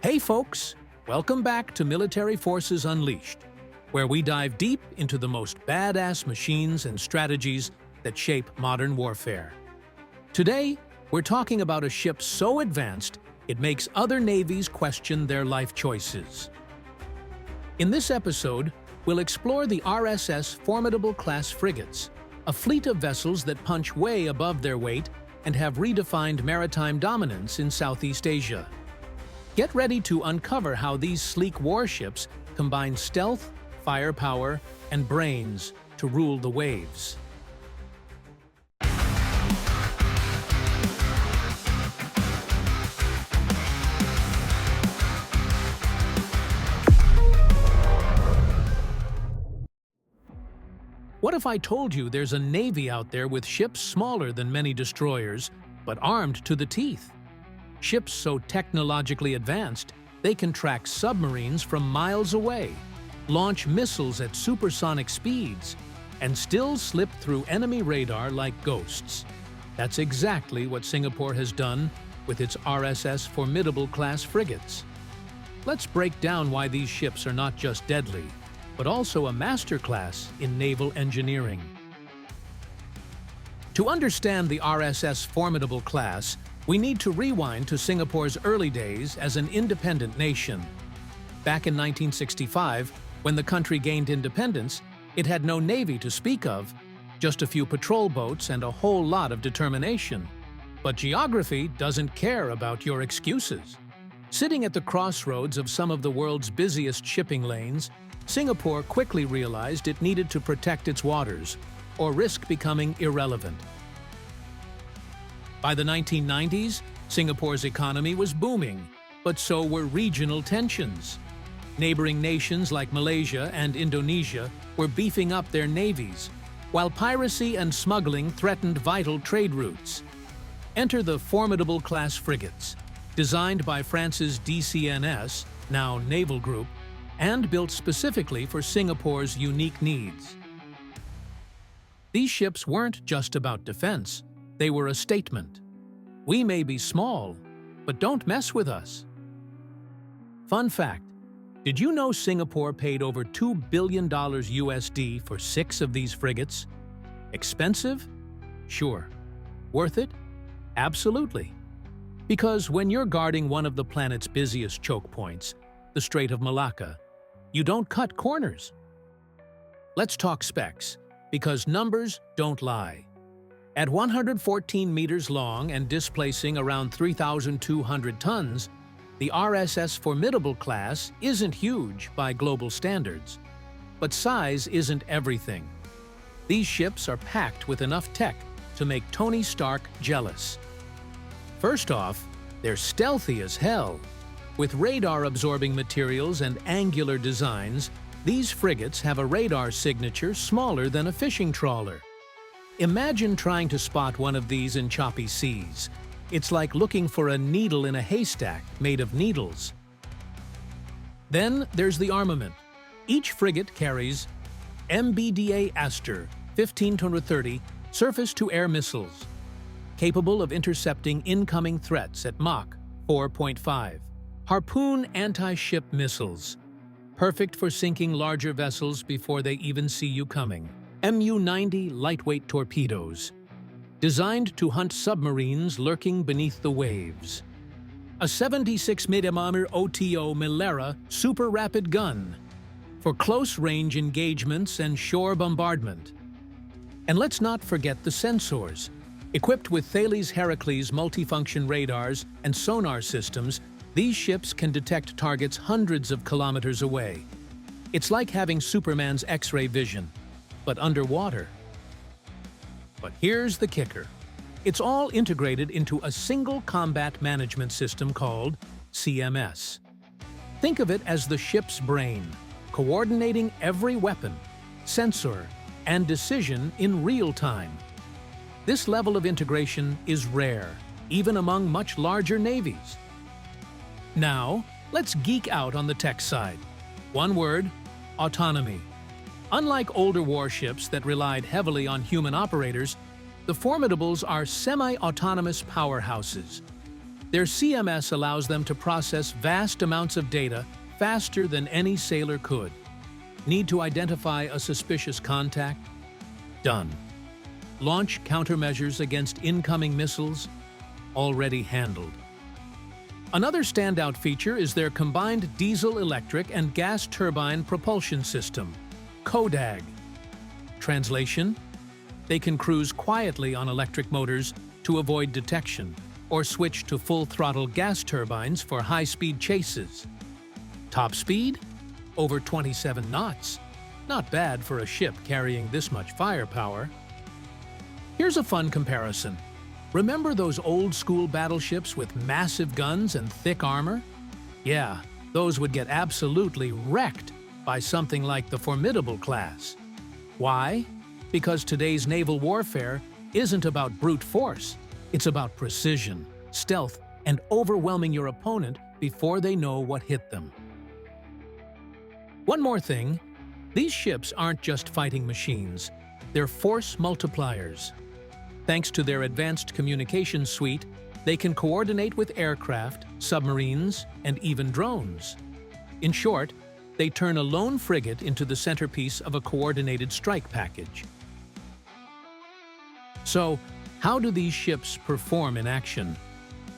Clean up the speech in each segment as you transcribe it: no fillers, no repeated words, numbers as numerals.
Hey folks, welcome back to Military Forces Unleashed, where we dive deep into the most badass machines and strategies that shape modern warfare. Today, we're talking about a ship so advanced it makes other navies question their life choices. In this episode, we'll explore the RSS Formidable-class frigates, a fleet of vessels that punch way above their weight and have redefined maritime dominance in Southeast Asia. Get ready to uncover how these sleek warships combine stealth, firepower, and brains to rule the waves. What if I told you there's a navy out there with ships smaller than many destroyers, but armed to the teeth? Ships so technologically advanced, they can track submarines from miles away, launch missiles at supersonic speeds, and still slip through enemy radar like ghosts. That's exactly what Singapore has done with its RSS Formidable-class frigates. Let's break down why these ships are not just deadly, but also a masterclass in naval engineering. To understand the RSS Formidable-class, we need to rewind to Singapore's early days as an independent nation. Back in 1965, when the country gained independence, it had no navy to speak of, just a few patrol boats and a whole lot of determination. But geography doesn't care about your excuses. Sitting at the crossroads of some of the world's busiest shipping lanes, Singapore quickly realized it needed to protect its waters, or risk becoming irrelevant. By the 1990s, Singapore's economy was booming, but so were regional tensions. Neighboring nations like Malaysia and Indonesia were beefing up their navies, while piracy and smuggling threatened vital trade routes. Enter the Formidable-class frigates, designed by France's DCNS, now Naval Group, and built specifically for Singapore's unique needs. These ships weren't just about defense. They were a statement. We may be small, but don't mess with us. Fun fact, did you know Singapore paid over $2 billion USD for 6 of these frigates? Expensive? Sure. Worth it? Absolutely. Because when you're guarding one of the planet's busiest choke points, the Strait of Malacca, you don't cut corners. Let's talk specs, because numbers don't lie. At 114 meters long and displacing around 3,200 tons, the RSS Formidable-class isn't huge by global standards. But size isn't everything. These ships are packed with enough tech to make Tony Stark jealous. First off, they're stealthy as hell. With radar-absorbing materials and angular designs, these frigates have a radar signature smaller than a fishing trawler. Imagine trying to spot one of these in choppy seas. It's like looking for a needle in a haystack made of needles. Then there's the armament. Each frigate carries MBDA Aster 15-30 surface-to-air missiles, capable of intercepting incoming threats at Mach 4.5. Harpoon anti-ship missiles, perfect for sinking larger vessels before they even see you coming. Mu-90 lightweight torpedoes, designed to hunt submarines lurking beneath the waves. A 76mm OTO Milera super rapid gun, for close-range engagements and shore bombardment. And let's not forget the sensors. Equipped with Thales Heracles multifunction radars and sonar systems, these ships can detect targets hundreds of kilometers away. It's like having Superman's X-ray vision, but underwater. But here's the kicker. It's all integrated into a single combat management system called CMS. Think of it as the ship's brain, coordinating every weapon, sensor, and decision in real time. This level of integration is rare, even among much larger navies. Now, let's geek out on the tech side. One word: autonomy. Unlike older warships that relied heavily on human operators, the Formidables are semi-autonomous powerhouses. Their CMS allows them to process vast amounts of data faster than any sailor could. Need to identify a suspicious contact? Done. Launch countermeasures against incoming missiles? Already handled. Another standout feature is their combined diesel-electric and gas turbine propulsion system, CODAG. Translation: they can cruise quietly on electric motors to avoid detection, or switch to full-throttle gas turbines for high-speed chases. Top speed? Over 27 knots. Not bad for a ship carrying this much firepower. Here's a fun comparison. Remember those old-school battleships with massive guns and thick armor? Yeah, those would get absolutely wrecked by something like the Formidable-class. Why? Because today's naval warfare isn't about brute force. It's about precision, stealth, and overwhelming your opponent before they know what hit them. One more thing, these ships aren't just fighting machines, they're force multipliers. Thanks to their advanced communication suite, they can coordinate with aircraft, submarines, and even drones. In short, they turn a lone frigate into the centerpiece of a coordinated strike package. So, how do these ships perform in action?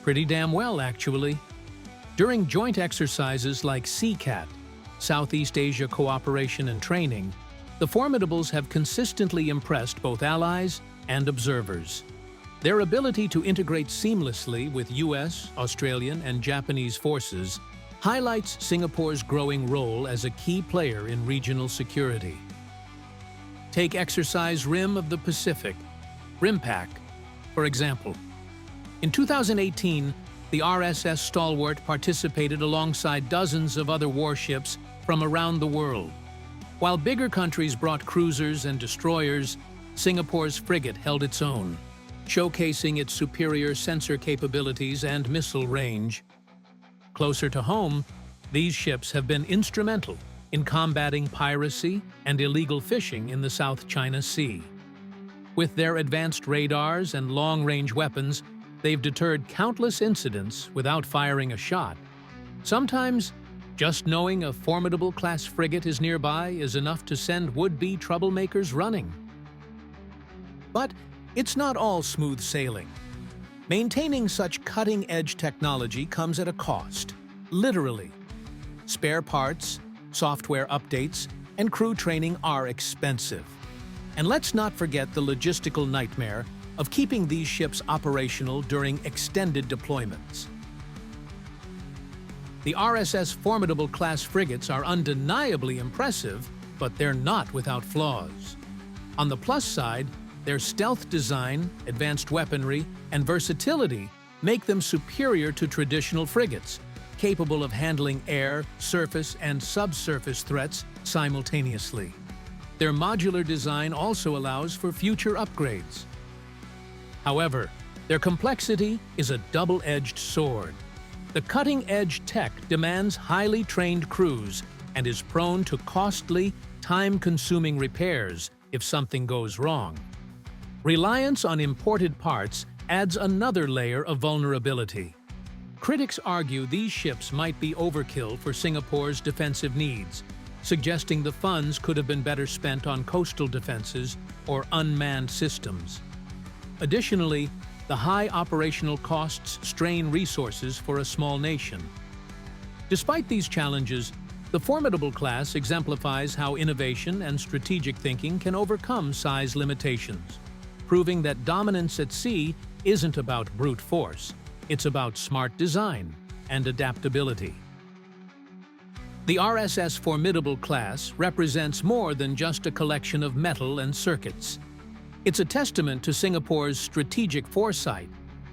Pretty damn well, actually. During joint exercises like SEACAT, Southeast Asia Cooperation and Training, the Formidables have consistently impressed both allies and observers. Their ability to integrate seamlessly with US, Australian, and Japanese forces highlights Singapore's growing role as a key player in regional security. Take Exercise Rim of the Pacific, RIMPAC, for example. In 2018, the RSS Stalwart participated alongside dozens of other warships from around the world. While bigger countries brought cruisers and destroyers, Singapore's frigate held its own, showcasing its superior sensor capabilities and missile range. Closer to home, these ships have been instrumental in combating piracy and illegal fishing in the South China Sea. With their advanced radars and long-range weapons, they've deterred countless incidents without firing a shot. Sometimes, just knowing a Formidable-class frigate is nearby is enough to send would-be troublemakers running. But it's not all smooth sailing. Maintaining such cutting-edge technology comes at a cost, literally. Spare parts, software updates, and crew training are expensive. And let's not forget the logistical nightmare of keeping these ships operational during extended deployments. The RSS Formidable-class frigates are undeniably impressive, but they're not without flaws. On the plus side, their stealth design, advanced weaponry, and versatility make them superior to traditional frigates, capable of handling air, surface, and subsurface threats simultaneously. Their modular design also allows for future upgrades. However, their complexity is a double-edged sword. The cutting-edge tech demands highly trained crews and is prone to costly, time-consuming repairs if something goes wrong. Reliance on imported parts adds another layer of vulnerability. Critics argue these ships might be overkill for Singapore's defensive needs, suggesting the funds could have been better spent on coastal defenses or unmanned systems. Additionally, the high operational costs strain resources for a small nation. Despite these challenges, the Formidable class exemplifies how innovation and strategic thinking can overcome size limitations, proving that dominance at sea isn't about brute force, it's about smart design and adaptability. The RSS Formidable class represents more than just a collection of metal and circuits. It's a testament to Singapore's strategic foresight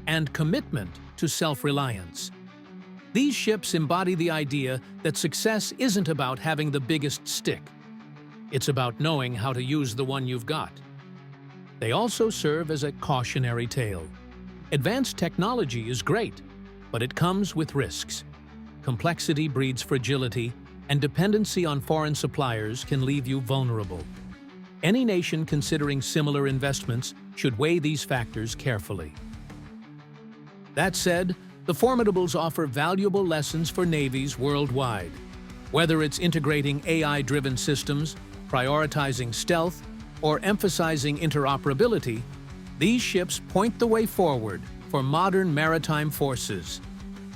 and commitment to self-reliance. These ships embody the idea that success isn't about having the biggest stick. It's about knowing how to use the one you've got. They also serve as a cautionary tale. Advanced technology is great, but it comes with risks. Complexity breeds fragility, and dependency on foreign suppliers can leave you vulnerable. Any nation considering similar investments should weigh these factors carefully. That said, The Formidables offer valuable lessons for navies worldwide. Whether it's integrating AI-driven systems, prioritizing stealth, or emphasizing interoperability, these ships point the way forward for modern maritime forces.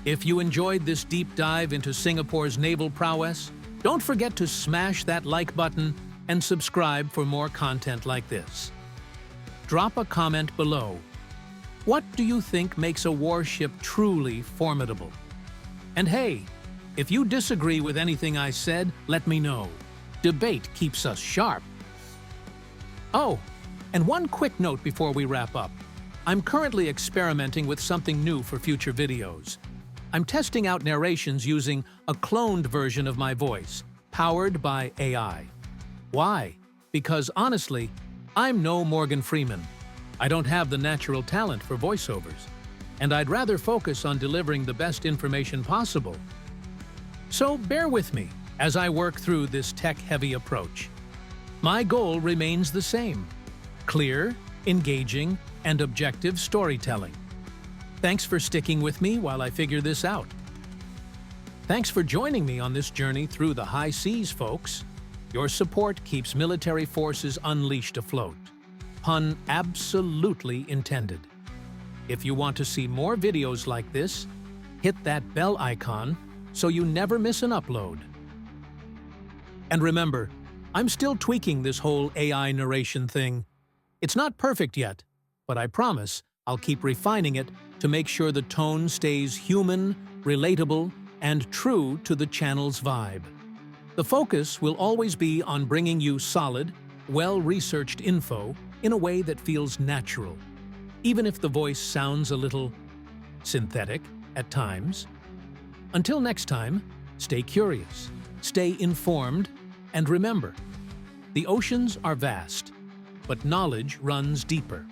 If you enjoyed this deep dive into Singapore's naval prowess, don't forget to smash that like button and subscribe for more content like this. Drop a comment below. What do you think makes a warship truly formidable? And hey, if you disagree with anything I said, let me know. Debate keeps us sharp. Oh, and one quick note before we wrap up. I'm currently experimenting with something new for future videos. I'm testing out narrations using a cloned version of my voice, powered by AI. Why? Because honestly, I'm no Morgan Freeman. I don't have the natural talent for voiceovers, and I'd rather focus on delivering the best information possible. So bear with me as I work through this tech-heavy approach. My goal remains the same: clear, engaging, and objective storytelling. Thanks for sticking with me while I figure this out. Thanks for joining me on this journey through the high seas, folks. Your support keeps military forces unleashed afloat. Pun absolutely intended. If you want to see more videos like this, hit that bell icon so you never miss an upload. And remember, I'm still tweaking this whole AI narration thing. It's not perfect yet, but I promise I'll keep refining it to make sure the tone stays human, relatable, and true to the channel's vibe. The focus will always be on bringing you solid, well-researched info in a way that feels natural, even if the voice sounds a little synthetic at times. Until next time, stay curious, stay informed, and remember, the oceans are vast, but knowledge runs deeper.